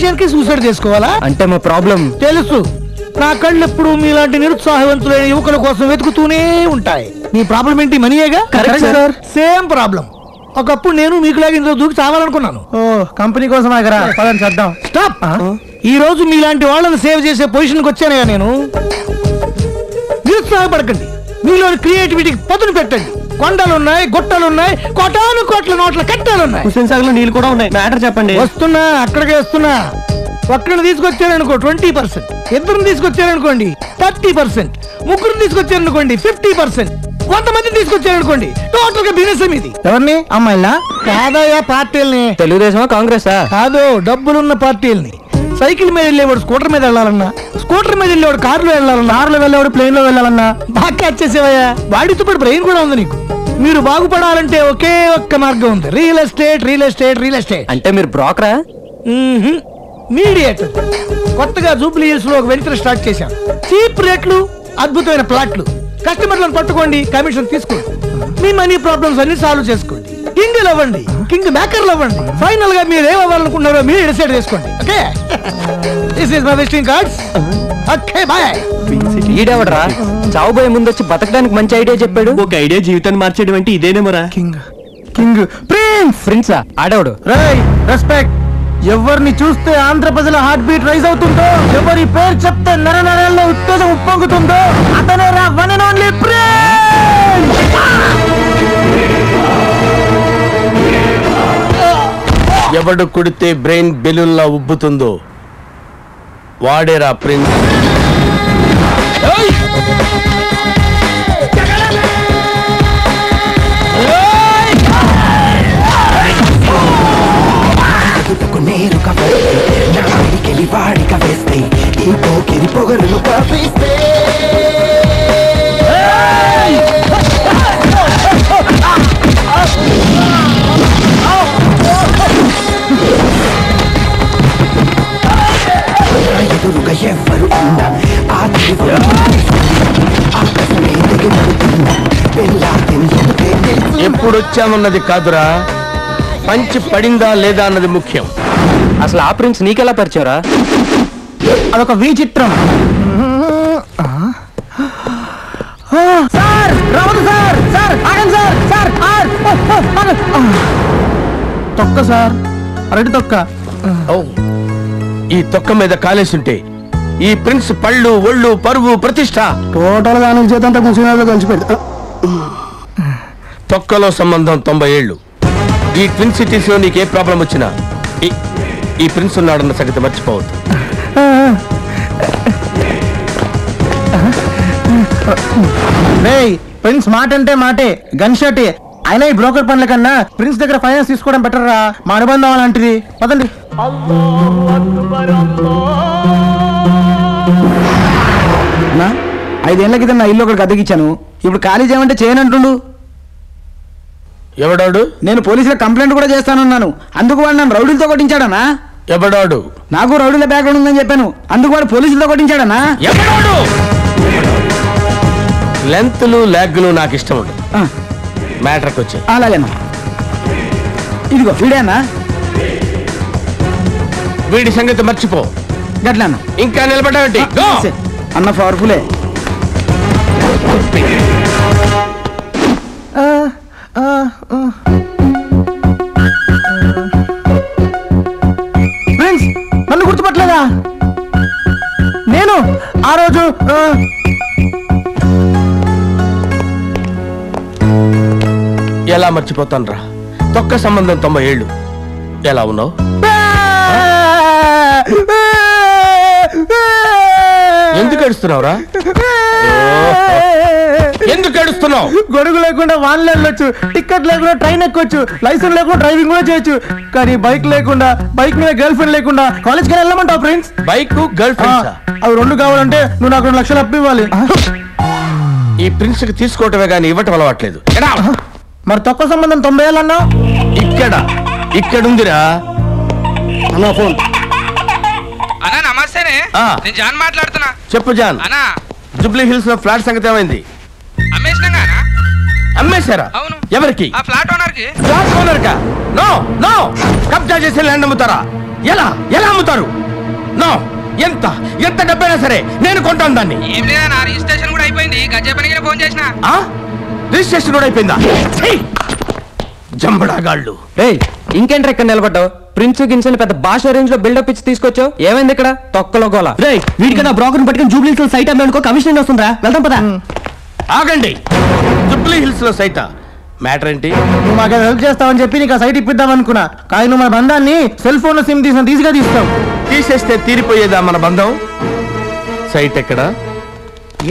విషయానికి సూసైడ్ చేసుకోవాలా? అంటే మా ప్రాబ్లం తెలుసు. నా కళ్ళు ఎప్పుడు మీలాంటి నిరుత్సాహవంతులైన యువకుల కోసం వెతుకుతూనే ఉంటాయి. మీ ప్రాబ్లం ఏంటి? మనీయేగా? Same problem. ఒకప్పుడు నేను మీకులాగా ఇందులో దూకి చావాలనుకున్నాను. కంపెనీ కోసం చేద్దాం. స్టాప్. ఈ రోజు మీలాంటి వాళ్ళని సేవ్ చేసే పొజిషన్కి వచ్చానయ్యా నేను. నిరుత్సాహపడకండి, మీలోని క్రియేటివిటీకి పదును పెట్టండి. కొండలున్నాయి, గుట్టలున్నాయి, కోటాను కోట్ల నోట్ల కట్టాలున్నాయి. హుస్సేన్ సాగర్ లో నీళ్ళు కూడా ఉన్నాయి. మ్యాటర్ చెప్పండి. వస్తున్నా, అక్కడికే వస్తున్నా. ఒక్కడిని తీసుకొచ్చారనుకో 20%, ఇద్దరిని తీసుకొచ్చారనుకోండి 30%, ముగ్గురిని తీసుకొచ్చారనుకోండి 50%, 100 మందిని తీసుకొచ్చారనుకోండి టోటల్ గా బిజినెస్ మీది. ఎవరిని? అమ్మాయిలా? కాదయ్యా, పార్టీల్ని. తెలుగుదేశమా కాంగ్రెసా? కాదు, డబ్బులున్న పార్టీల్ని. సైకిల్ మీద వెళ్ళేవాడు స్కూటర్ మీద వెళ్ళాలన్నా, స్కూటర్ మీద వెళ్ళేవాడు కారులో వెళ్ళాలన్నా, కారులో వెళ్ళేవాడు ప్లేన్ లో వెళ్ళాలన్నా. బాగా క్యాచ్ చేసేవయ్యా. వాడితో పాటు బ్రెయిన్ కూడా ఉంది నీకు. మీరు బాగుపడాలంటే ఒకే ఒక్క మార్గం ఉంది. Real estate, real estate, real estate. అంటే మీరు బ్రోకరా? మీడియేటర్. కొత్తగా జూబ్లీ హిల్స్ లో ఒక వెంచర్ స్టార్ట్ చేశాను. చీప్ రేట్లు, అద్భుతమైన ప్లాట్లు. కస్టమర్లను పట్టుకోండి, కమిషన్ తీసుకోండి. మీ మనీ ప్రాబ్లమ్స్ అన్ని సాల్వ్ చేసుకోండి. కింగ్ అవ్వండి, కింగ్ మేకర్లు అవ్వండి. ఫైనల్ గా మీరు ఏమవ్వాలనుకున్నారో మీరు డిసైడ్ చేసుకోండి. Okay, this is my visiting cards. Okay, bye. ఈడెవడరా చావుబోయే ముందు వచ్చి బతకడానికి మంచి ఐడియా చెప్పాడు. ఒక ఐడియా జీవితాన్ని మార్చేయడం అంటే ఇదేనేమరా? కింగ్ ప్రిన్సా ఆడేవాడు. రెస్పెక్ట్. ఎవరిని చూస్తే ఆంధ్ర ప్రజల హార్ట్ బీట్ రైజ్ అవుతుందో, ఎవరి పేరు చెప్తే నరనరాల్లో ఉత్తేజం ఉప్పొంగుతుందో అతనే రా వన్ అండ్ ఓన్లీ ప్రిన్స్. ఎవడు కుడితే బ్రెయిన్ బెలూన్లా ఉబ్బుతుందో వాడేరా ప్రిన్స్. ఎప్పుడొచ్చామన్నది కాదురా, పంచి పడిందా లేదా అన్నది ముఖ్యం. అసలు ఆ ప్రిన్స్ నీకెలా పరిచయరా? అదొక విచిత్రం. సార్ రావద్దు సార్, సార్ ఆగండి సార్, సార్ తొక్క సార్, అరటి తొక్క. ఈ తొక్క మీద కాలేసుంటే ఈ ప్రిన్స్ పళ్ళు, ఒళ్ళు, పరువు, ప్రతిష్ట టోటల్ గా చేతంతా ముసినాలో కలిసిపోయింది. తొక్కలో సంబంధం 90 ఏళ్ళు. ఈ ట్విన్ సిటీస్ లో నీకే ప్రాబ్లం వచ్చినా ఈ ప్రిన్స్ ఉన్నాడన్న సంగతి మర్చిపోవద్దు. ప్రిన్స్ మాట అంటే మాటే, గన్ షాటే. అయినా ఈ బ్రోకర్ పనుల కన్నా ప్రిన్స్ దగ్గర ఫైనాన్స్ తీసుకోవడం బెటర్ రా. మా అనుబంధం అలాంటిది. పదండి. 5 ఏళ్ల క్రితం నా ఇల్లు ఒకటి అద్దెకిచ్చాను. ఇప్పుడు ఖాళీ చేయమంటే చేయనంటుండు. ఎవడాడు? నేను పోలీసులకు కంప్లైంట్ కూడా చేస్తానన్నాను. అందుకు వాడు నన్ను రౌడీలతో కొట్టించాడనా? ఎవడాడు? నాకు రౌడీల బ్యాక్గ్రౌండ్ ఉందని చెప్పాను. అందుకు వాడు పోలీసులతో కొట్టించాడనా? ఎవడాడు? లెంత్లు లాగ్లు నాకు ఇష్టం ఉండదు. మ్యాటర్కి వచ్చి అలాగేనా? ఇదిగో వీడేనా? వీడి సంగతి మర్చిపో. గట్లా ఇంకా నిలబడ్డావంటి అన్న పవర్ఫులే. ఫ్రెండ్స్, నన్ను గుర్తుపట్టలేదా? నేను ఆ రోజు ఎలా మర్చిపోతాను రా? తొక్క సంబంధం 90 ఏళ్ళు. ఎలా ఉన్నావు? ఎందుకు ఏడుస్తున్నావురా? ఎందుకు ఏడుస్తున్నావు? గొడుగు లేకుండా వాన్ వెళ్ళొచ్చు, టికెట్ లేకుండా ట్రైన్ ఎక్కొచ్చు, లైసెన్స్ లేకుండా డ్రైవింగ్ కూడా చేయొచ్చు. కానీ బైక్ లేకుండా, బైక్ మీద గర్ల్ ఫ్రెండ్ లేకుండా కాలేజ్కి వెళ్ళమంటావు ఫ్రెండ్స్? బైక్, గర్ల్ ఫ్రెండ్ అవి 2 కావాలంటే నువ్వు నాకు 2 లక్షలు అప్పు ఇవ్వాలి. ఈ ప్రిన్స్ కి తీసుకోవటమే కానీ ఇవ్వటం అలవాట్లేదు. మరి తక్కువ సంబంధం 90 ఏళ్ళు అన్నా? ఇక్కడుందిరా అన్నా ఫోన్. అన్నా నమస్తేనే, నేను జాన్ మాట్లాడుతున్నా. చెప్పు జాన్. అన్నా, జూబ్లీ హిల్స్ లో ఫ్లాట్ సంగతి ఏమైంది? అమ్మేసినాగా? అమ్మేశారా? అవును. ఎవరికి? ఆ ఫ్లాట్ ఓనర్ కి. ఫ్లాట్ ఓనర్ కా? నో నో, కబ్జా చేసే ల్యాండ్ అమ్ముతారా? ఎలా ఎలా అమ్ముతారు? నో, ఎంత ఎంత డబ్బైనా సరే నేను కొంటాను దాన్ని. ఏం లేదా నా రిజిస్ట్రేషన్ కూడా అయిపోయింది. గజ్జే పనికి ఫోన్ చేసిన. రిజిస్ట్రేషన్ కూడా అయిపోయిందా? జంబడాగాళ్ళు. ఇంకేంట్రా ఇక్కడ నిలబడ్డావు? ప్రిన్స్ గిన్స్ పెద్ద భాష రేంజ్ లో బిల్డప్ ఇచ్చి తీసుకొచ్చావు. ఏమైంది ఇక్కడ? తొక్కలో గోల. వీడికన్నా బ్రోకర్ పట్టుకుని జూబ్లీ హిల్స్ లో సైట్ అమ్మనుకో కమిషన్ వస్తుందా? వెళ్దాం పదా. ఆగండి. జూబ్లీ హిల్స్ లో సైటా? మ్యాటర్ ఏంటి? నువ్వు మాకు హెల్ప్ చేస్తావని చెప్పి నీకు ఆ సైట్ ఇప్పిద్దాం అనుకున్నా, కానీ నువ్వు మన బంధాన్ని సెల్ ఫోన్ లో సిమ్ తీసిగా తీస్తావు. తీసేస్తే తీరిపోయేదా మన బంధం? సైట్ ఎక్కడ?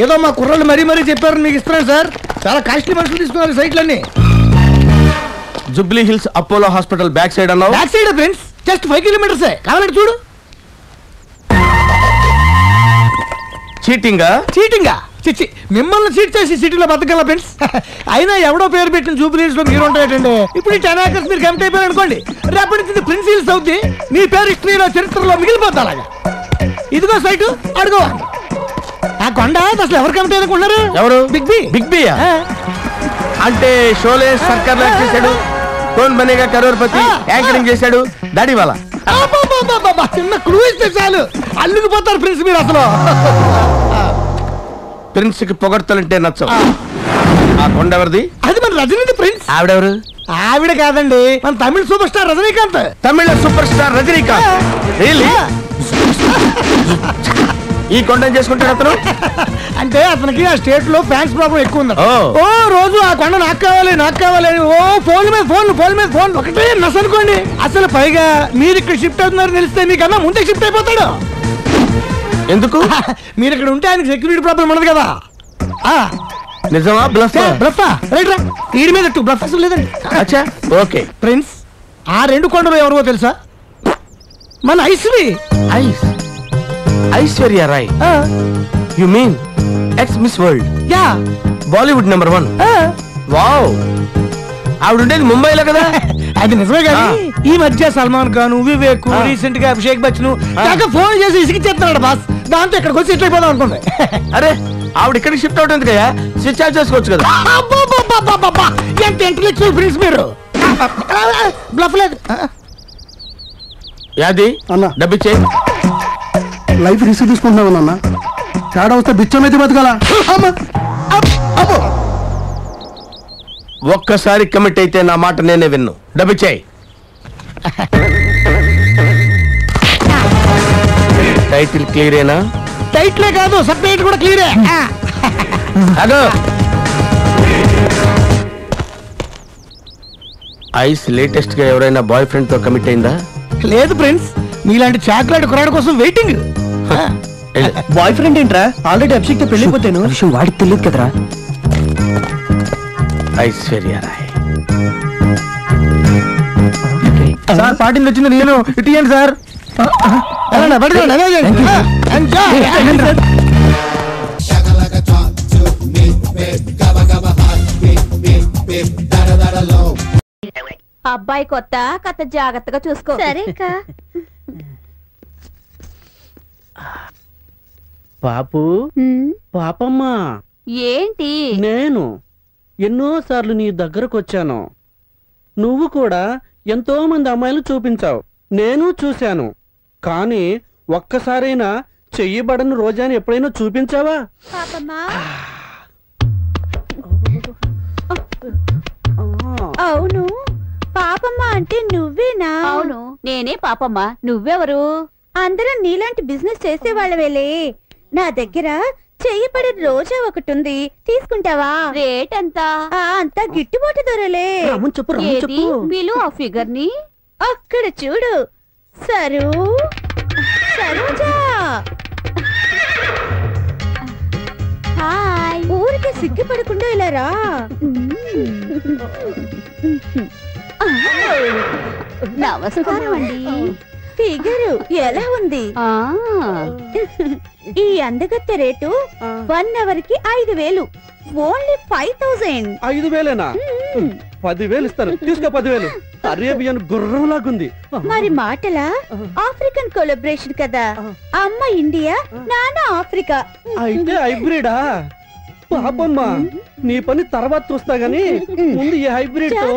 ఏదో మా కుర్రాళ్ళు మరీ మరీ చెప్పారు మీకు ఇస్తున్నాను సార్. చాలా కాస్ట్లీ మనుషులు తీసుకున్నారు సైట్లన్నీ. Jubilee Hills Apollo hospital back side అన్నావు. Back side friends, just 5 kilometres. కావాలంటే చూడు. చీటింగా? చీటింగా? చిచ్చి, మిమ్మల్ని చీట్ చేసి సిటీలో బతకగల ఫ్రెండ్స్. అయినా ఎవడో పేరు పెట్టిన జూబ్లీ హిల్స్ లో మీరు ఉంటాయండి. ఇప్పుడు ఈ 10 acres మీరు కమిట్ అయిపోయారు అనుకోండి, రేపటి నుంచి ప్రిన్స్ హిల్స్ అవుద్ది. మీ పేరు హిస్టరీలో చరిత్రలో మిగిలిపోద్ది. అలాగా ఇదిగో సైటు, అడుగు. ఆ కొండ అసలు ఎవరు కమిట్ అనుకుంటున్నారు? ఎవరు? Big B. బిగ్ బి అంటే షోలే సర్కార్ చేశాడు, కౌన్ బనేగా కరోర్పతి యాంకరింగ్ చేశాడు, దాడి వాళ్ళ. చిన్న క్లూ ఇస్తే చాలు అల్లుకుపోతారు ప్రిన్స్ మీరు. అసలు ప్రిన్స్ కి పొగడ్తలంటే నచ్చవు. ఆ కొండ ఎవరిది? అది మన రజనీకాంత్ ప్రిన్స్. ఆవిడెవరు? ఆవిడ కాదండి, మన తమిళ సూపర్ స్టార్ రజనీకాంత్. తమిళ సూపర్ స్టార్ రజనీకాంత్. రియల్లీ? ఈ కొండను చేసుకుంటాడు అతను. అంటే అతనికి ఆ స్టేట్ లో ఫ్యాన్స్ ప్రాబ్లం ఎక్కువ ఉంది. ఓ రోజు ఆ కొండ నాకు కావాలి నాకు కావాలి అని ఓ ఫోన్ మీద ఫోన్ ఒకటే నస్ అనుకోండి. అసలు పైగా మీరు ఇక్కడ షిఫ్ట్ అవుతున్నారని తెలిస్తే మీకన్నా ముందే షిఫ్ట్ అయిపోతాడు. ఎందుకు? మీరు ఇక్కడ ఉంటే ఆయనకి సెక్యూరిటీ ప్రాబ్లం ఉండదు కదా. నిజమా? బ్లఫా? రైట్ రా, వీడి మీద బ్లఫ్ అసలు లేదండి. అచ్చా, ఓకే. ఫ్రెండ్స్, ఆ 2 కొండలు ఎవరో తెలుసా? మన Aishwari. Aishwarya Rai. You mean ex Miss World? Ya, Bollywood number 1. Wow, ఆవిడ ఉండేది ముంబైలో కదా. అది నిజమే కానీ ఈ మధ్య సల్మాన్ ఖాన్, వివేక్, రీసెంట్ గా అభిషేక్ బచ్చన్ ఫోన్ చేసి ఇసిగిచ్చేస్తున్నాడు బాస్. దాంతో ఇక్కడికి వచ్చి ఇట్లా అయిపోదాం అనుకుంది. అరే, ఆవిడ ఇక్కడికి షిఫ్ట్ అవుతుంది కదా, స్విచ్ ఆఫ్ చేసుకోవచ్చు కదా. ఎంత ఇంటెలెక్చువల్ ఫ్రెండ్స్ మీరు. బ్లఫ్ లేదు. యాది అన్న, డబ్బిచ్చే. లైఫ్ రిస్క్ తీసుకుంటున్నావు అన్న. తేడా వస్తే బిచ్చం అయితే బతకాల. ఒక్కసారి కమిట్ అయితే నా మాట నేనే విన్ను. డబ్బిచ్చే. టైటిల్ క్లియరేనా? టైటిలే కాదు, సబ్టైటిల్ కూడా క్లియరే. అగో, ఐస్ లేటెస్ట్ గా ఎవరైనా బాయ్ ఫ్రెండ్ తో కమిట్ అయిందా? లేదు ఫ్రెండ్స్, మీలాంటి చాక్లెట్ కురాడు కోసం వెయిటింగ్. బాయ్ ఫ్రెండ్ ఏంట్రా? ఆల్రెడీ అభిషేక్ తో పెళ్ళిపోతాను. విషయం వాడికి తెలియదు కదరా. ఐశ్వర్య రాయ్. సార్, పార్టీలు వచ్చింది నేను. ఇటీయండి సార్. అబ్బాయి కొత్త కథ జాగ్రత్తగా చూసుకో. సరే పాపు, పాపమ్మా, ఏంటి? నేను ఎన్నోసార్లు నీ దగ్గరకు వచ్చాను. నువ్వు కూడా ఎంతో మంది అమ్మాయిలు చూపించావు, నేను చూశాను. కానీ ఒక్కసారైనా చెయ్యబడని రోజాని ఎప్పుడైనా చూపించావా? అవును, పాపమ్మ అంటే నువ్వేనా? అవును, నేనే పాపమ్మ. నువ్వెవరు? అందరూ నీలాంటి బిజినెస్ చేసేవాళ్ళవేలే. నా దగ్గర చెయ్యబడి రోజా ఒకటి ఉంది, తీసుకుంటావా? రేట్ అంతా? అంతా గిట్టుబాటు ధరలే. వీలు ఆ ఫిగర్ ని అక్కడ చూడు. సరోజా, హాయ్. ఊరికి సిగ్గుపడకుండా ఇలా రా. నమస్కారం అండి. ఫిగరు ఎలా ఉంది? ఈ అందగత్తె రేటు 1 అవర్ కి 5,000. ఓన్లీ 5,000. 5,000ఏనా? 10,000 ఇస్తాను, తీసుకో 10,000. అరేబియన్ గుర్రంలాగుంది. మరి మాటలా? ఆఫ్రికన్ కొలాబరేషన్ కదా. అమ్మ ఇండియా, నాన్న ఆఫ్రికా. అయితే హైబ్రిడా? పాపమ్మా, నీ పని తర్వాత చూస్తా గానీ ముందు ఈ హైబ్రిడ్ తో.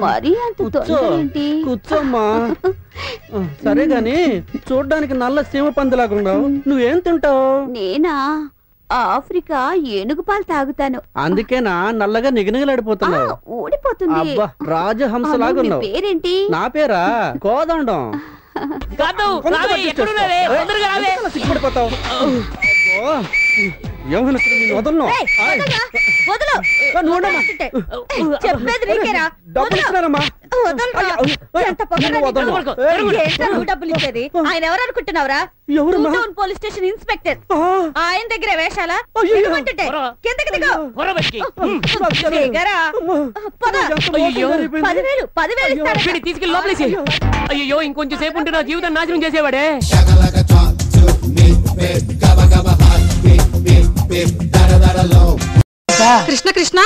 మరీ అంత తొందర ఏంటి? కూర్చోమ్మా. సరే గాని చూడ్డానికి నల్ల సీమ పందిలాగున్నావు, నువ్వేం తింటావు? నేనా ఆఫ్రికా ఏనుగు పాలు తాగుతాను. అందుకేనా నల్లగా నిగనిగలాడిపోతున్నావు? ఊడిపోతుంది. అబ్బా రాజహంసలాగున్నావు. పేరేంటి? నా పేరా కోదండం. సిగ్గుపడిపోతావు. వదలను. చెప్పేది నీకేరా? డబ్బులు ఇస్తున్నానమ్మా. డబ్బులు ఇచ్చేది ఆయన ఎవరు అనుకుంటున్నావురా? Police station inspector. ఆయన దగ్గర వేషాలా? కిందకి దిగు. 10,000 తీసుకెళ్ళి లోపలేసి. అయ్యో ఇంకొంచెం సేపు ఉంటే నా జీవితం నాశనం చేసేవాడే. కృష్ణ కృష్ణ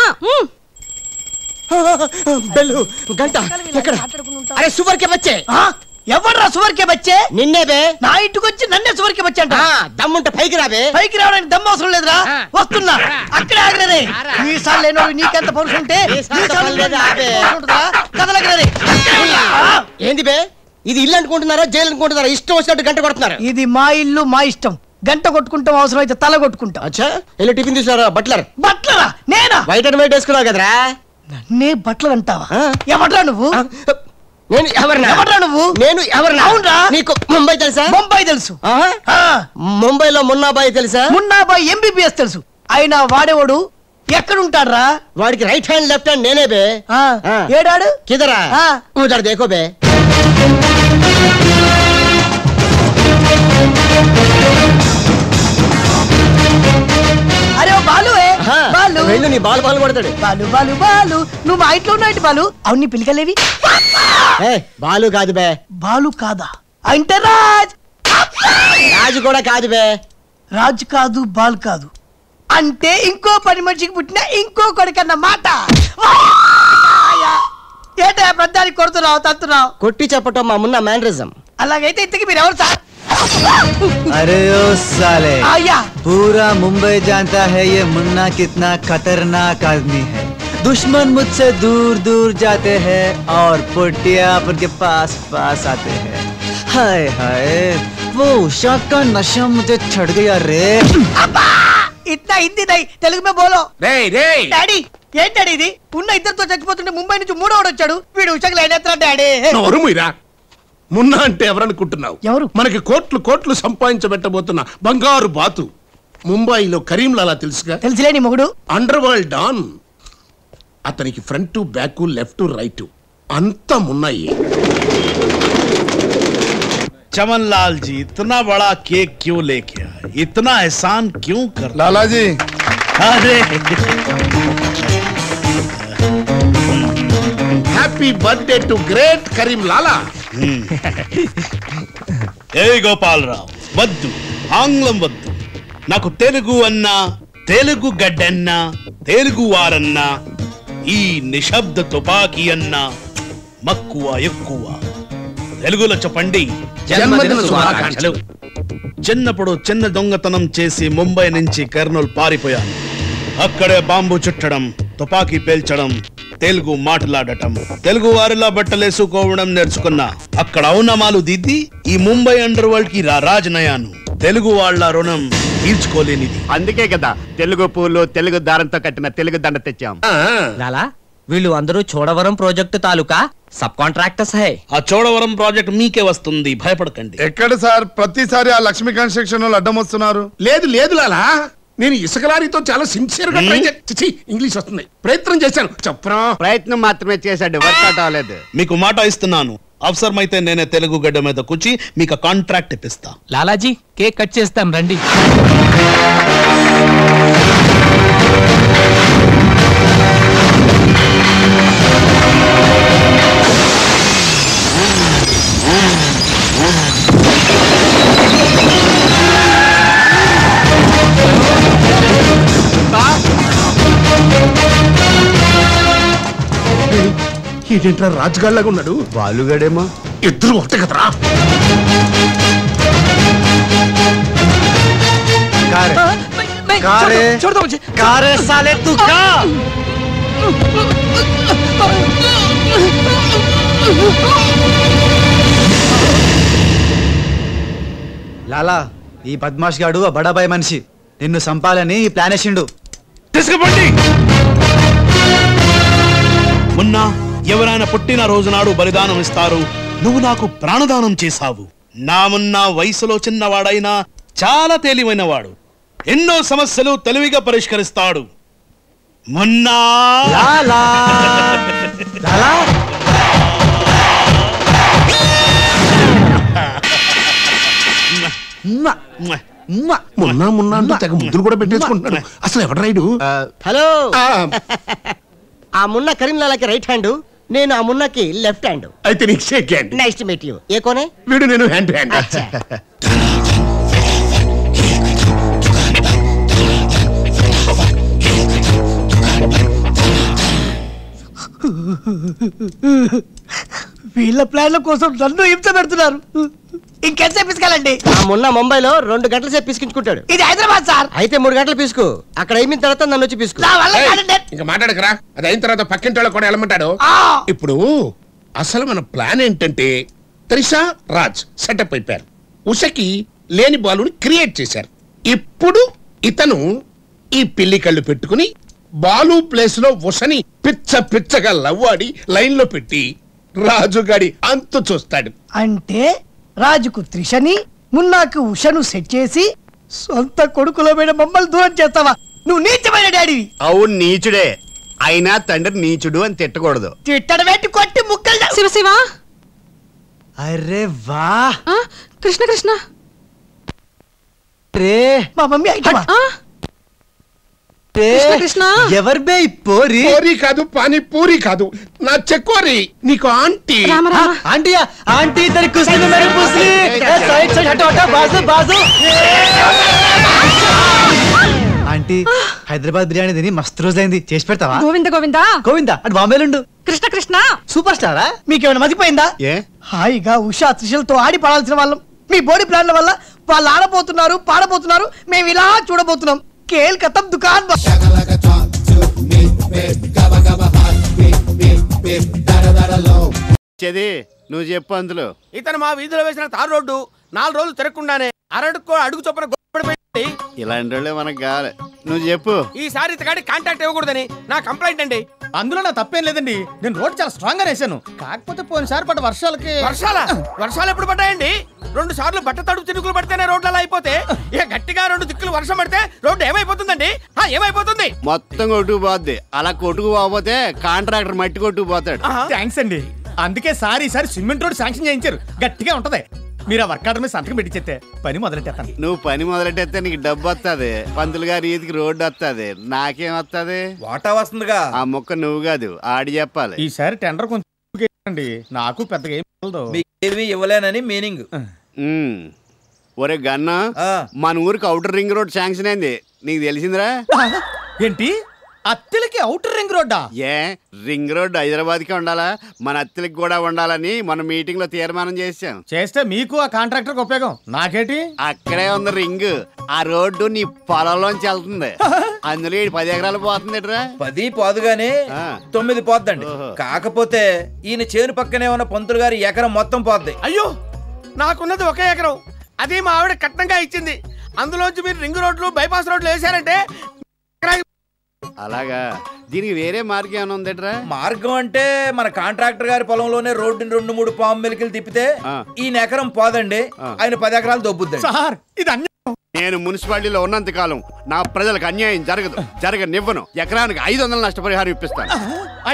బెల్లు గంట ఎక్కడ? అరే సువర్ కే బచ్చే. ఎవర్రా సువర్కే బచ్చే? నిన్నే బే. నా ఇంటికి వచ్చి నన్నే సువర్కే బచ్చే అంట. దమ్ముంటే పైకి రాబే. పైకి రావడానికి దమ్ము అవసరం లేదురా, వస్తున్నా. అక్కడే ఆగలేదే. మీసాలు లేనోడు నీకెంత పరుసు ఉంటే కదలగలరే. ఏంది బే? ఇది ఇల్లు అనుకుంటున్నారా జైలు అనుకుంటున్నారా? ఇష్టం వచ్చినట్టు గంట కొడుతున్నారు. ఇది మా ఇల్లు మా ఇష్టం. గంట కొట్టుకుంటాం, అవసరం అయితే తల కొట్టుకుంటాం. అచ్చా వెళ్ళి టిఫిన్ తీసుకురా. బట్లర్. బట్లరా? నేనా? వైట్ అండ్ వైట్ వేసుకున్నావు కదరా. నన్నే బట్లర్ అంటావా? ఎవడ్రా నువ్వు? నేను ఎవరు నువ్వు? నేను ఎవరు? అవునరా. నీకు ముంబై తెలుసా? ముంబై తెలుసు. ముంబైలో మున్నాబాయి తెలుసా? మున్నాబాయి ఎంబీబీఎస్ తెలుసు. అయినా వాడేవాడు ఎక్కడుంటాడ్రా? వాడికి రైట్ హ్యాండ్ లెఫ్ట్ హ్యాండ్ నేనే బే. ఏడాడు కిదరా ఉదర దేఖో బే. అరే బాలు బాలు వెళ్ళు, నీ బాలు బాలు కొడతాడు. బాలు బాలు బాలు నువ్వు మా ఇంట్లో ఉన్నావు బాలు. అవును నీ పిలికలేవి? బాలు కాదు బే. బాలు కాదా? అంటే రాజ్. రాజు కూడా కాదు బే. రాజు కాదు, బాల్ కాదు అంటే ఇంకో పని మనిషికి పుట్టిన ఇంకో కొడుకన్న మాట. ఏంటా ప్రధానికి కొడుతున్నావు, తత్తున్నావు? కొట్టి చెప్పటం మా మున్న మేనరిజం. అలాగైతే ఇంతకి మీరు ఎవరు సార్? अरे ओ साले, पूरा मुंबई जानता है ये मुन्ना कितना खतरनाक आदमी है। दुश्मन मुझसे दूर दूर जाते हैं और पुटिया उनके पास पास आते हैं। हाय हाय, वो उषा का नशा मुझे चढ़ गया रे। इतना हिंदी नहीं, तेलुगु में बोलो। रे रे డాడీ ఏంటండి ఇది? ఉన్న ఇద్దరితో చచ్చిపోతుంటే ముంబై నుంచి మూడోడు వచ్చాడు. వీడు ఉషకు లైన్ ఎత్తాడు డాడీ. నోరుముయిరా. మున్నా అంటే ఎవరనుకుంటున్నావు? ఎవరు? మనకి కోట్లు కోట్లు సంపాదించబెట్టబోతున్న బంగారు బాతు. ముంబైలో కరీంలాలా తెలుసుగా? తెలుసులేని మొగుడు. Underworld don. అతనికి ఫ్రంట్ బ్యాక్ లెఫ్ట్ రైట్ అంతా మున్నాయి. चमन लाल जी, इतना बड़ा केक क्यों लेके आए? इतना एहसान क्यों कर? लाला जी, अरे happy birthday to great Karim Lala. ఏ గోపాలరావు వద్దు, ఆంగ్లం వద్దు. నాకు తెలుగు అన్నా, తెలుగు గడ్డన్నా, తెలుగు వారన్నా, ఈ నిశ్శబ్ద తుపాకీ అన్నా మక్కువ ఎక్కువ. తెలుగులో చెప్పండి. జన్మదిన శుభాకాంక్షలు. చిన్నప్పుడు చిన్న దొంగతనం చేసి ముంబై నుంచి కర్నూలు పారిపోయాను. అక్కడే బాంబు చుట్టడం, తుపాకీ పేల్చడం, తెలుగు మాట్లాడటం, తెలుగు వారిలా బట్టలేసుకోవడం నేర్చుకున్నా. అక్కడ ఔనమాలు దిద్ది ఈ ముంబై అండర్ వరల్డ్ కి రాజనయాను. తెలుగు వాళ్ళ రుణం తీర్చుకోలేనిది. అందుకే కదా తెలుగు పూలు తెలుగు దారంతో కట్టిన తెలుగు దండ తెచ్చాం. లాలా, వీళ్ళు అందరూ చోడవరం ప్రాజెక్టు తాలూకా సబ్ కాంట్రాక్టర్స్ హై. ఆ చోడవరం ప్రాజెక్ట్ మీకే వస్తుంది, భయపడకండి. ఎక్కడ సార్ ప్రతిసారి ఆ లక్ష్మీ కన్స్ట్రక్షన్ వాళ్ళు అడ్డం వస్తున్నారు? లేదు లేదు లాలా, నేను ఇసుక లారీతో చాలా సిన్సియర్ గా ఇంగ్లీష్ వస్తుంది ప్రయత్నం చేశాను. చెప్పరా? ప్రయత్నం మాత్రమే చేశాడు, వర్కౌట్ అవ్వలేదు. మీకు మాట ఇస్తున్నాను, అవసరమైతే నేనే తెలుగు గడ్డ మీద కూర్చి మీకు కాంట్రాక్ట్ ఇప్పిస్తా. లాలాజీ, కేక్ కట్ చేస్తాం రండి. ఏంట్రా రాజుగాళ్ళగా ఉన్నాడు? వాలుగడేమో. ఇద్దరు ఒకటే కదరా. कारे साले तू क्या? లాలా ఈ బద్మాష్ గాడు ఆ బడాబాయ్ మనిషి నిన్ను సంపాలని ఈ ప్లాన్ వేసిండు. తీసుకుపండి. మొన్న ఎవరైనా పుట్టిన రోజు నాడు బలిదానం ఇస్తారు, నువ్వు నాకు ప్రాణదానం చేశావు. నా మొన్న వయసులో చిన్నవాడైనా చాలా తేలివైనవాడు, ఎన్నో సమస్యలు తెలివిగా పరిష్కరిస్తాడు. మొన్న మొన్న అంటూ తెగ ముద్దులు కూడా పెట్టేసుకుంటున్నాడు. అసలు ఎవడు రైడు? హలో, ఆ మున్న కరీంలాలాకి రైట్ హ్యాండ్, నేను ఆ మున్నకి లెఫ్ట్ హ్యాండ్. అయితే నీకు shake hand. Nice to meet you. ఏ కోనే? వీడు నేను హ్యాండ్ టు హ్యాండ్. వీళ్ళ ప్లాన్ల కోసం నన్ను హింస పెడుతున్నారు. ఇంకెంతసేపు పిసుకాలండి? ఆ మున్న ముంబైలో 2 గంటల సేపు పిసుకించుకుంటాడు. ఇది హైదరాబాద్ సార్. అయితే 3 గంటలు పిసుకు. అక్కడ అయిన తర్వాత నన్ను వచ్చి పిసుకు. ఇంకా మాట్లాడకరా. అది అయిన తర్వాత పక్కింటి వాళ్ళు కూడా వెళ్ళమంటాడు. ఇప్పుడు అసలు మన ప్లాన్ ఏంటంటే త్రిషా రాజ్ సెటప్ అయిపోయారు. ఉషకి లేని బాలుని క్రియేట్ చేశారు. ఇప్పుడు ఇతను ఈ పిల్లి కళ్ళు పెట్టుకుని బాలు ప్లేస్ లో ఉషని పిచ్చగా లవ్వాడి లైన్ లో పెట్టి రాజుగాడి అంతు చూస్తాడు. అంటే రాజుకు త్రిషని, మున్నాకు ఉషను సెట్ చేసి సొంత కొడుకులో మీద మమ్మల్ని దూరం చేస్తావా? నువ్వు నీచమైన డాడీవి. అవును, నీచుడే. అయినా తండ్రి నీచుడు అని తిట్టకూడదు. తిట్టడం పెట్టి కొట్టి ముక్కలు. శివ శివ. అరే వా కృష్ణ కృష్ణ రే మా మమ్మీ ఐటమా? కృష్ణ ఎవరు బే పోరి? పూరి కాదు, పానీ పూరి కాదు, నా చెక్కోరి. నీకు ఆంటీ. ఆంటీయా? ఆంటీ ఇద్దరి కుస్తీ మరి కుస్తీ. సైడ్ సైడ్ హటో హటో బాజు బాజు. ఆంటీ హైదరాబాద్ బిర్యానీ తిని మస్తు రోజైంది, చేసి పెడతావా? గోవింద గోవింద గోవింద అటు బాంబేలుండు. కృష్ణ కృష్ణ సూపర్ స్టారా? మీకేమైనా మతిపోయిందా? హాయిగా ఉషా త్రిషలతో ఆడి పడాల్సిన వాళ్ళం మీ బోడీ ప్లాన్ల వల్ల వాళ్ళు ఆడబోతున్నారు, పాడబోతున్నారు, మేము ఇలా చూడబోతున్నాం. కేల్ కతం దుకాన్. నువ్వు చెప్పు. అందులో ఇతను మా వీధిలో వేసిన తారు రోడ్డు 4 రోజులు తిరగకుండానే అడుగు చొప్పున గొప్పడిపోయింది. ఇలాంటి వాళ్ళే మనకు కావాలి. నువ్వు చెప్పు. ఈసారి ఇతగాడి కాంటాక్ట్ ఇవ్వకూడదని నా కంప్లైంట్ అండి. అందులో నా తప్పేం లేదండి. నేను రోడ్ చాలా స్ట్రాంగ్ గా వేసాను. కాకపోతే పోయినసారి పడ్డ వర్షాలు ఎప్పుడు పడ్డాయండి? 2 సార్లు బట్ట తడుపు చినుకులు పడితేనే రోడ్లు అలా అయిపోతే, ఇక గట్టిగా 2 దిక్కులు వర్షం పడితే రోడ్డు ఏమైపోతుందండి? ఏమైపోతుంది? మొత్తం కొట్టుకుపోద్ది. అలా కొట్టుకుపోతే కాంట్రాక్టర్ మట్టి కొట్టుకుపోతాడు. థ్యాంక్స్ అండి. అందుకే ఈసారి సిమెంట్ రోడ్ శాంక్షన్ చేయించారు. గట్టిగా ఉంటది. మీరు ఆ వర్క్ ఆర్డర్ మీద సంతకం పెట్టించేస్తే పని మొదలెట్టేస్తాను. నువ్వు పని మొదలెట్టేస్తే నీకు డబ్బు వస్తుంది, పంతులు గారి ఈదికి రోడ్డు వస్తుంది, నాకేం వస్తుంది? వాటా వస్తుందిగా. ఆ మొక్క నువ్వు కాదు, ఆడి చెప్పాలి. ఈసారి టెండర్ కొంచెం నాకు పెద్దగా ఏమి ఇవ్వలేనని మీనింగ్. ఒరే గన్న, మన ఊరికి అవుటర్ రింగ్ రోడ్ శాంక్షన్ అయింది, నీకు తెలిసిందిరా? ఏంటి? అత్తెలకి అవుటర్ రింగ్ రోడ్డా? ఏ రింగ్ రోడ్ హైదరాబాద్ కి ఉండాలా, మన అత్తెలకి కూడా ఉండాలని మన మీటింగ్ లో తీర్మానం చేసాం. చేస్తే మీకు ఆ కాంట్రాక్టర్ ఉపయోగం, నాకేటి? అక్కడే ఉంది రింగ్. ఆ రోడ్డు నీ పొలంలోంచి వెళ్తుంది. అందులో 10 ఎకరాలు పోతుంది. 10 పోదుగానే 9 పోద్దండి. కాకపోతే ఈయన చేను పక్కనే ఉన్న పంతులు గారి ఎకరం మొత్తం పోద్ది. అయ్యో, నాకున్నది 1 ఎకరం. అది మా ఆవిడ కట్నంగా ఇచ్చింది. అందులోంచి మీరు రింగ్ రోడ్లు, బైపాస్ రోడ్లు వేసారంటే అలాగా. దీనికి వేరే మార్గం ఏమైనా ఉందట్రా? మార్గం అంటే మన కాంట్రాక్టర్ గారి పొలంలోనే రోడ్డుని 2-3 పాము మెలికలు తిప్పితే ఈ ఎకరం పోదండి, ఆయన 10 ఎకరాలు దొబ్బుద్దండి. సార్ ఇది అన్యాయం. నేను మున్సిపాలిటీలో ఉన్నంత కాలం నా ప్రజలకు అన్యాయం జరగనివ్వను. ఎకరానికి 500 నష్టపరిహారం ఇప్పిస్తాను.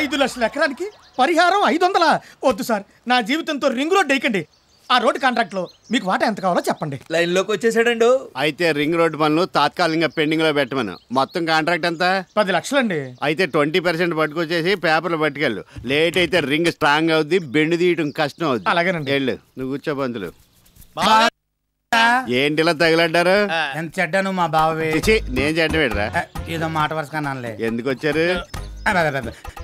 5 లక్షల ఎకరానికి పరిహారం 500? వద్దు సార్, నా జీవితంతో రింగ్ రోడ్ వేయకండి. ఆ రోడ్ కాంట్రాక్ట్ లో మీకు వాటా ఎంత కావాలో చెప్పండి. లైన్ లోకి వచ్చేసాడండు. అయితే రింగ్ రోడ్ పనులు తాత్కాలికంగా పెండింగ్ లో పెట్టమను. మొత్తం కాంట్రాక్ట్ ఎంత? 10 లక్షలండి. అయితే 20% పట్టుకొచ్చేసి పేపర్లు పట్టుకెళ్ళు. లేట్ అయితే రింగ్ స్ట్రాంగ్ అవుద్ది, బెండు తీయటం కష్టం అవుద్ది. అలాగేనండి. వెళ్ళు, నువ్వు కూర్చో పంతులు. ఏంటి ఇలా తగిలడ్డారు? ఎంత చెడ్డాను మా బావే. నేను చెడ్డవేడ్రా, ఏదో మాట వరుసకన్నానులే. ఎందుకు వచ్చారు?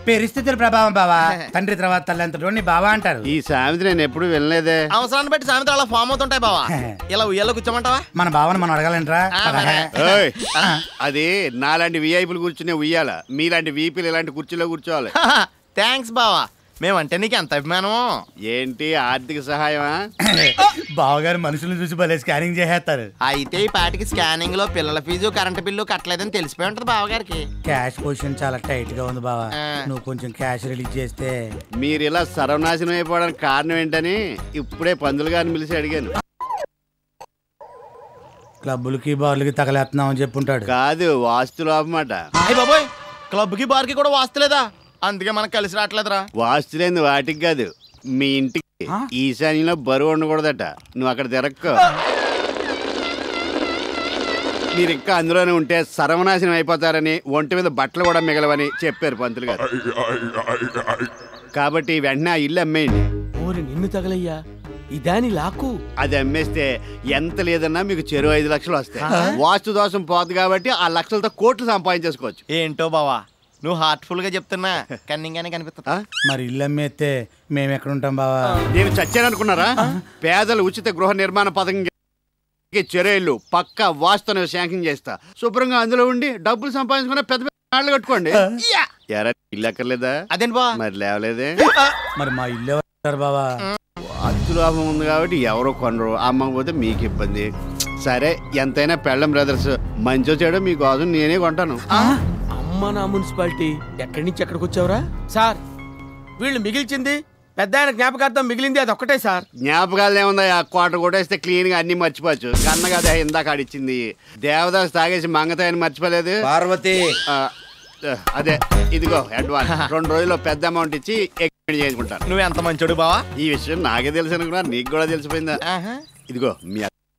పరిస్థితుల ప్రభావం బావా. తండ్రి తర్వాత తల్లి బావా అంటారు. ఈ సామెత నేను ఎప్పుడు వినలేదే. అవసరాన్ని బట్టి సామెత అలా ఫామ్ అవుతుంటాయి బావా. ఇలా ఉయ్యాలో కూర్చోమంటావా? మన బావని మనం అడగాలంటరా? అది నాలాంటి విఐపీలు కూర్చునే ఉయ్యాల, మీలాంటి వీపీలు ఇలాంటి కుర్చీలో కూర్చోవాలి. థ్యాంక్స్ బావా. మేమంటే నీకు ఎంత అభిమానమో. ఏంటి ఆర్థిక సహాయమా? బావగారు మనుషులను చూసి భలే స్కానింగ్ చేసేస్తారు. అయితే ఈ పాటికి స్కానింగ్ లో పిల్లల ఫీజు కరెంట్ బిల్లు కట్టలేదని తెలిసిపోయి ఉంటది బావగారికి. క్యాష్ పొజిషన్ చాలా టైట్ గా ఉంది బావా. నువ్వు కొంచెం క్యాష్ రిలీజ్ చేస్తే. మీరు ఇలా సర్వనాశనం అయిపోవడానికి కారణం ఏంటని ఇప్పుడే పందులు గారిని పిలిచి అడిగాను. క్లబ్బులకి బార్లకి తగలేస్తున్నావు అని చెప్పుంటాడు. కాదు, వాస్తు లోపమాట. బాబోయ్, క్లబ్ కి బార్ కి కూడా వాస్తలేదా? అందుకే మనకు కలిసి రావట్లేదురా. వాస్తు లేని వాటికి కాదు, మీ ఇంటికి ఈశాన్యంలో బరువు ఉండకూడదట. నువ్వు అక్కడ తిరక్కో. మీరు ఇంకా అందులోనే ఉంటే సర్వనాశనం అయిపోతారని, ఒంటి మీద బట్టలు కూడా మిగలవని చెప్పారు పంతులు గారు. కాబట్టి వెంటనే ఆ ఇల్లు అమ్మేయండి. నిన్ను తగలయ్యా, ఇదాని లాకు. అది అమ్మేస్తే ఎంత లేదన్నా మీకు చెరువు 5 లక్షలు వస్తాయి. వాస్తు దోషం పోదు కాబట్టి ఆ లక్షలతో కోట్లు సంపాదించేసుకోవచ్చు. ఏంటో బావా, నువ్వు హార్ట్ఫుల్ గా చెప్తున్నా కన్నింగానే కనిపిస్తా. మరి ఇల్లు అమ్మేస్తే మేము ఎక్కడ ఉంటాం బావా? నేను చచ్చాననుకున్నారా? పేదల ఉచిత గృహ నిర్మాణ పథకం చెరువులు పక్క వాస్తుని శాంక్షన్ చేస్తా. శుభ్రంగా అందులో ఉండి డబ్బులు సంపాదించుకున్న పెద్ద పెద్ద నాళ్ళు కట్టుకోండి. ఇల్లు ఎక్కర్లేదా? అదేంటి బా, మరి లేవలేదే. మరి మా ఇల్లు ఎవరు బావా? అచ్చు లాభం ఉంది కాబట్టి ఎవరో కొనరు, అమ్మకపోతే మీకు ఇబ్బంది. సరే, ఎంతైనా పెళ్ళం బ్రదర్స్, మంచో చెడో మీకోసం నేనే కొంటాను. అమ్మ నా మున్సిపాలిటీ, ఎక్కడి నుంచి ఎక్కడికి వచ్చావురా? సార్, వీళ్ళు మిగిల్చింది పెద్ద ఆయన జ్ఞాపకార్థం మిగిలింది అది ఒక్కటే సార్. జ్ఞాపకాలు ఏముందా? ఆ క్వార్టర్ కొట్టేస్తే క్లీన్ గా అన్ని మర్చిపోవచ్చు. కన్న కదా ఇందాక ఆడిచ్చింది. దేవదాస్ తాగేసి మంగతాయని మర్చిపోలేదు. పార్వతి అదే, ఇదిగో అడ్వాన్స్. 2 రోజుల్లో పెద్ద అమౌంట్ ఇచ్చి ఎక్స్పెండ్ చేసుకుంటాను. నువ్వు ఎంత మంచోడు బావా. ఈ విషయం నాకే తెలుసు అనుకున్నా, నీకు కూడా తెలిసిపోయిందా? ఇదిగో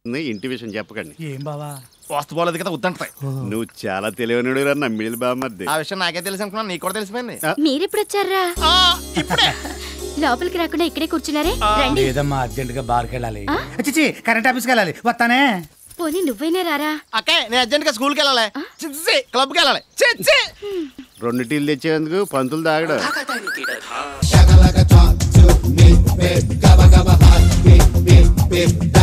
మీ ఇంటి విషయం చెప్పకండి. ఏం బావా? వాస్తు పోలేదు కదా, ఉద్దంటాయి. నువ్వు చాలా తెలివనుడు నమ్మిడి బామ్మది. ఆ విషయం నాకే తెలుసు అనుకున్నా, నీకు కూడా తెలిసిపోయింది. మీరెప్పుడు వచ్చారా? ఇప్పుడే. లోపలికి రాకుండా ఇక్కడే కూర్చున్నారే, రండి. లేదమ్మా, అర్జెంట్ గా బార్కి వెళ్ళాలి. కరెంట్ ఆఫీస్కి వెళ్ళాలి, వస్తానే. పోనీ నువ్వైనా రారా? అక్కే, నేను అర్జెంట్ గా స్కూల్కి వెళ్ళాలి, క్లబ్ కి వెళ్ళాలి. 2 టీలు తెచ్చేందుకు పంతులు తాగడు. Shaka like a talk to me, babe. Gabba gabba hot, beep beep beep.